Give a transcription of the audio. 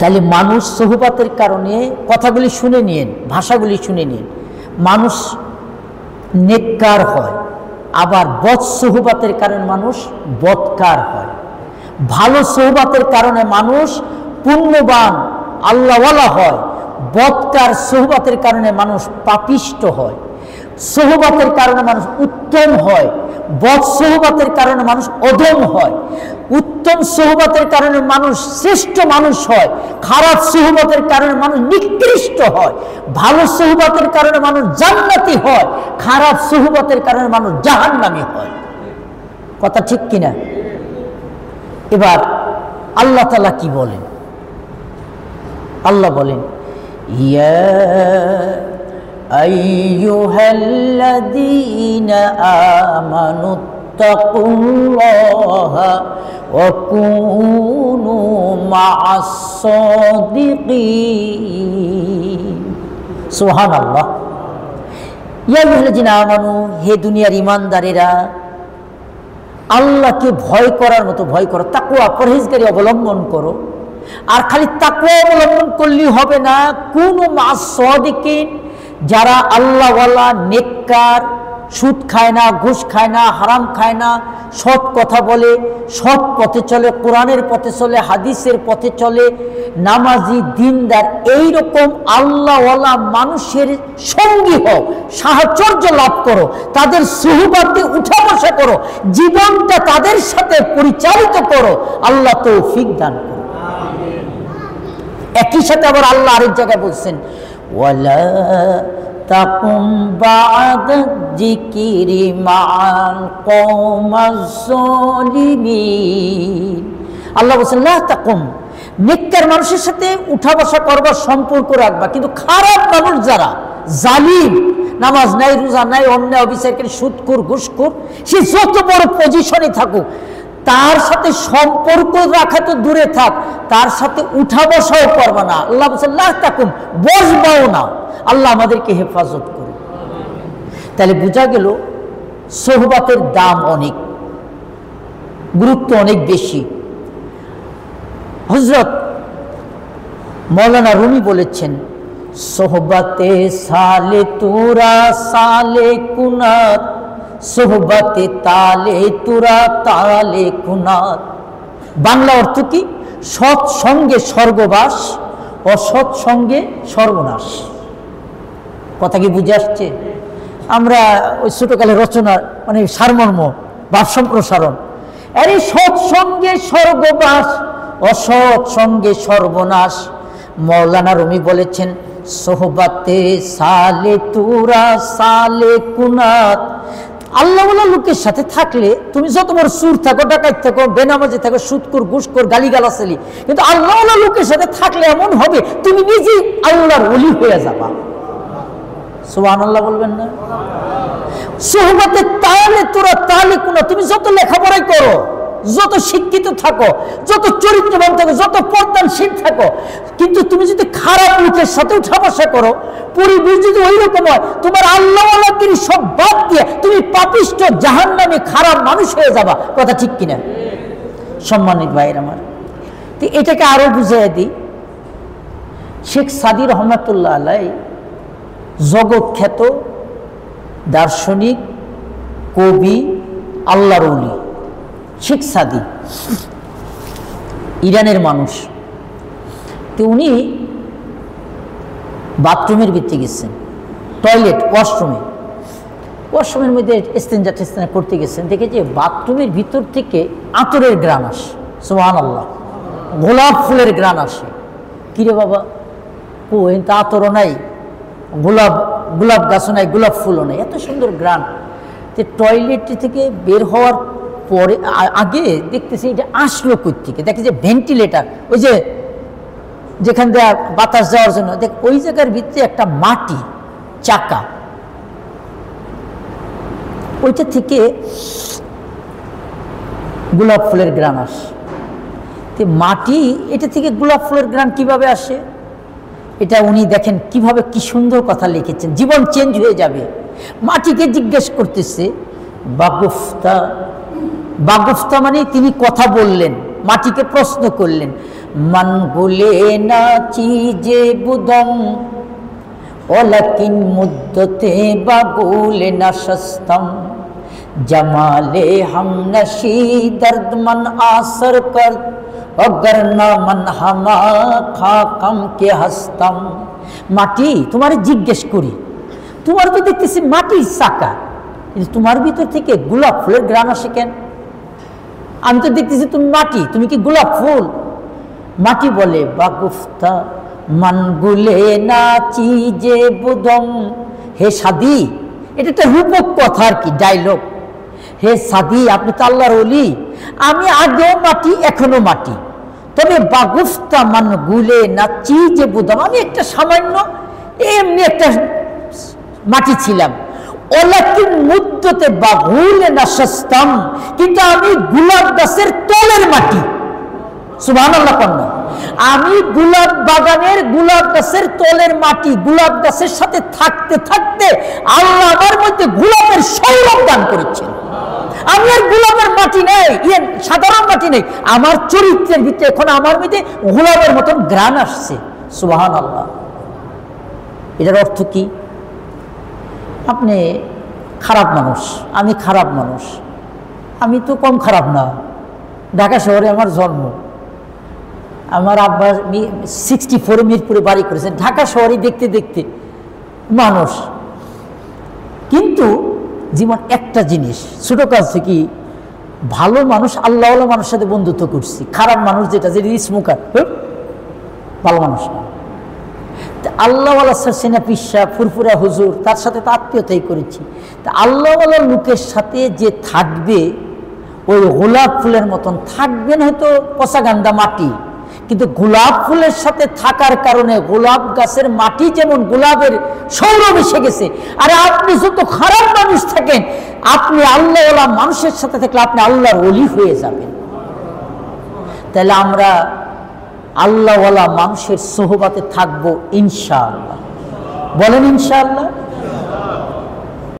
তাহলে মানুষ সোহবাতের কারণে কথাগুলি শুনে নিন, ভাষাগুলি শুনে নিন, মানুষ নেককার হয়, আবার বদ সোহবাতের কারণে মানুষ বদকার হয়। ভালো সোহবাতের কারণে মানুষ পুণ্যবান আল্লাহওয়ালা হয়, বদকার সোহবাতের কারণে মানুষ পাপিষ্ট হয়। সোহবাতের কারণে মানুষ উত্তম হয়, বদ সোহবাতের কারণে মানুষ অধম হয়। উত্তম সোহবাতের কারণে মানুষ শ্রেষ্ঠ মানুষ হয়, খারাপ সোহবাতের কারণে মানুষ নিকৃষ্ট হয়। ভালো সোহবাতের কারণে মানুষ জান্নাতি হয়, খারাপ সোহবাতের কারণে মানুষ জাহান্নামী হয়। কথা ঠিক কিনা? এবার আল্লাহ তাআলা কি বলেন? আল্লাহ বলেন, ইয়া আইয়ুহাল্লাযীনা আমানু তাকুল্লাহা ওয়া কুনু মা'আস সাদিকিন। সুবহানাল্লাহ। ইয়া আইয়ুহাল্লাযীনা আমানু, হে দুনিয়ার ঈমানদারেরা, আল্লাহকে ভয় করার মতো ভয় করো, তাকওয়া পরহেজগারি অবলম্বন করো। আর খালি তাকওয়া অবলম্বন করলেই হবে না, কুনু মা'আস সাদিকিন, যারা আল্লাহওয়ালা, নেককার, সুদ খায় না, ঘুষ খায় না, হারাম খায় না, সৎ কথা বলে, সৎ পথে চলে, কোরআনের পথে চলে, হাদিসের পথে চলে, নামাজি, দিনদার, এইরকম আল্লাহওয়ালা মানুষের সঙ্গী হও, সাহচর্য লাভ করো, তাদের সুহবাতে উঠা বসা করো, জীবনটা তাদের সাথে পরিচালিত করো। আল্লাহ তৌফিক দান করো। একই সাথে আবার আল্লাহ আরেক জায়গায় বলছেন, ওয়ালা তাকুম বা'দা যিকরি মা'আল কওমাজ যালিমিন। আল্লাহ বলছেন, লা তাকুম, নেককার মানুষের সাথে উঠা বসা করবার সম্পর্ক রাখবা, কিন্তু খারাপ মানুষ যারা জালিম, নামাজ নাই, রোজা নাই, অন্যায় অবিচারকারী, সুদখোর, ঘুষখোর, সে যত বড় পজিশনে থাকুক, তার সাথে সম্পর্ক রাখা তো দূরে থাক, তার সাথে উঠা বসাও করবা না। আল্লাহ বলছেন, লা তাকুম, বসবাও না। আল্লাহ আমাদেরকে হেফাজত করুন। তাহলে বোঝা গেল সোহবাতের দাম অনেক, গুরুত্ব অনেক বেশি। হযরত মাওলানা রুমি বলেছেন, সোহবাতে সালে তুরা সালে কুনাত, সোহবাতে তালে তুরা তালে কুনাত। বাংলা অর্থ কি? সৎ সঙ্গে স্বর্গবাস, অসৎ সঙ্গে সর্বনাশ। কথা কি বুঝে আসছে? আমরা ওই ছোটকালে রচনা মানে সারমর্ম, ভাব সম্প্রসারণ, আরে সৎ সঙ্গে স্বর্গবাস, অসৎ সঙ্গে সর্বনাশ। মাওলানা রুমি বলেছেন, সোহবাতে সালে তুরা সালে কুনাত। আল্লাহওয়ালা লোকের সাথে থাকলে তুমি যত বড় সুর থাকো, ডাকাত থাকো, বেনামাজি থাকো, সুদখোর, ঘুষখোর, গালিগালাজালি, কিন্তু আল্লাহওয়ালা লোকের সাথে থাকলে এমন হবে তুমি নিজেই আল্লাহর ওলি হয়ে যাবা। সুবহানাল্লাহ বলবেন না? সোহবাতে তালে তুরা তালে কুনাত, তুমি যত লেখাপড়াই করো, যত শিক্ষিত থাকো, যত চরিত্রবান থাকো, যত পর্দানশীল থাকো, কিন্তু তুমি যদি খারাপ লোকের সাথে উঠা বসা করো, পরিবেশ যদি ওই রকম হয়, তোমার আল্লাহওয়ালাগিরি সব বাদ দিয়ে তুমি পাপিষ্ট, জাহান্নামী, খারাপ মানুষ হয়ে যাবা। কথা ঠিক কিনা? সম্মানিত ভাইয়ের আমার, তো এটাকে আরো বুঝিয়ে দিই। শেখ সাদী রহমাতুল্লাহ আলাই জগৎ খ্যাত দার্শনিক, কবি, আল্লাহর ওলি শেখ সাদী, ইরানের মানুষ। তো উনি বাথরুমের ভিতরে গেছেন, টয়লেট, ওয়াশরুমের মধ্যে ইস্তেঞ্জা টেস্তেঞ্জা করতে গেছেন, দেখে যে বাথরুমের ভিতর থেকে আতরের গ্রান আসে। সুবহানাল্লাহ, গোলাপ ফুলের গ্রান আসে। কিরে বাবা, ও এতে আতরও নাই, গোলাপ গাছও নাই, গোলাপ ফুলও নাই, এত সুন্দর গ্রান। তো টয়লেটটি থেকে বের হওয়ার পরে আগে দেখতেছি এটা আসলো কই থেকে, দেখি যে ভেন্টিলেটার, ওই যে যেখান দিয়ে বাতাস যাওয়ার জন্য, দেখ ওই জায়গার ভিতরে একটা মাটি চাকা, ওইটা থেকে গোলাপ ফুলের গ্রান আসে। তো মাটি, এটা থেকে গোলাপ ফুলের গ্রান কিভাবে আসে? এটা উনি দেখেন কিভাবে, কি সুন্দর কথা লিখেছেন, জীবন চেঞ্জ হয়ে যাবে। মাটিকে জিজ্ঞেস করতেছে, বাগুফতা, বাগুফতা মানে তিনি কথা বললেন, মাটিকে প্রশ্ন করলেন, মান গুলে না চিজে বুদম ওলাকিন মুদ্দতে বাগুলে না সস্তম জমালে হাম নশি দর্দ মন আসর কর অগর না মন হামা খাকম কে হস্তম। মাটি, তোমার জিজ্ঞেস করি, তোমার তো দেখতেছি মাটির চাকা, কিন্তু তোমার ভিতর থেকে গোলাপ ফুলের গ্রাম আসে কেন? আমি তো দেখতেছি তুমি মাটি, তুমি কি গোলাপ ফুল? মাটি বলে, বাগুফতা মান গুলে না চিজে বুদম। হে সাদি, এটা একটা রূপক কথা আর কি, ডায়লগ। হে সাদি, আপনি তো আল্লাহর ওলি, আমি আগেও মাটি এখনো মাটি, তবে বাগুফতা মান গুলে না চিজে বুদম, আমি একটা সামান্য এমনি একটা মাটি ছিলাম। ওলাকিন মুদ্দতে বাগুলে না সস্তম, কিন্তু আমি গোলাপ গাছের তলের মাটি। সুবহানাল্লাহ কন্যা, আমি গোলাপ বাগানের গোলাপ গাছের তলের মাটি। গোলাপ গাছের সাথে থাকতে থাকতে আল্লাহ আমার মধ্যে গোলাপের সৌরভ দান করেছেন। আমি আর গোলাপের মাটি নেই, সাধারণ মাটি নেই, আমার চরিত্রের ভিতরে এখন আমার মধ্যে গোলাপের মতন ঘ্রাণ আসছে। সুবহানাল্লাহ। এটার অর্থ কি? আপনি খারাপ মানুষ, আমি খারাপ মানুষ, আমি তো কম খারাপ না। ঢাকা শহরে আমার জন্ম, আমার আব্বা 64 মিরপুরে বাড়ি করেছেন। ঢাকা শহরে দেখতে দেখতে মানুষ, কিন্তু জীবন একটা জিনিস, ছোট কাজ কি, ভালো মানুষ আল্লাহওয়ালা মানুষের সাথে বন্ধুত্ব করছি। খারাপ মানুষ যেটা স্মোকার, ভালো মানুষ না। আল্লাহওয়ালা সেনা পিসা ফুরফুরা হুজুর, তার সাথে তো আত্মীয়তাই করেছি। তা আল্লাহওয়ালা লোকের সাথে যে থাকবে, ওই গোলাপ ফুলের মতন থাকবেন, হয়তো পচা গান্দা মাটি, কিন্তু গোলাপ ফুলের সাথে থাকার কারণে গোলাপ গাছের মাটি যেমন গোলাপের সৌরভ এসে গেছে। আরে আপনি যত খারাপ মানুষ থাকেন, আপনি আল্লাহওয়ালা মানুষের সাথে থাকলে আপনি আল্লাহর ওলি হয়ে যাবেন। তাহলে আমরা আল্লাহওয়ালা মানুষের সোহবাতে থাকবো ইনশাআল্লাহ। বলেন ইনশাআল্লাহ।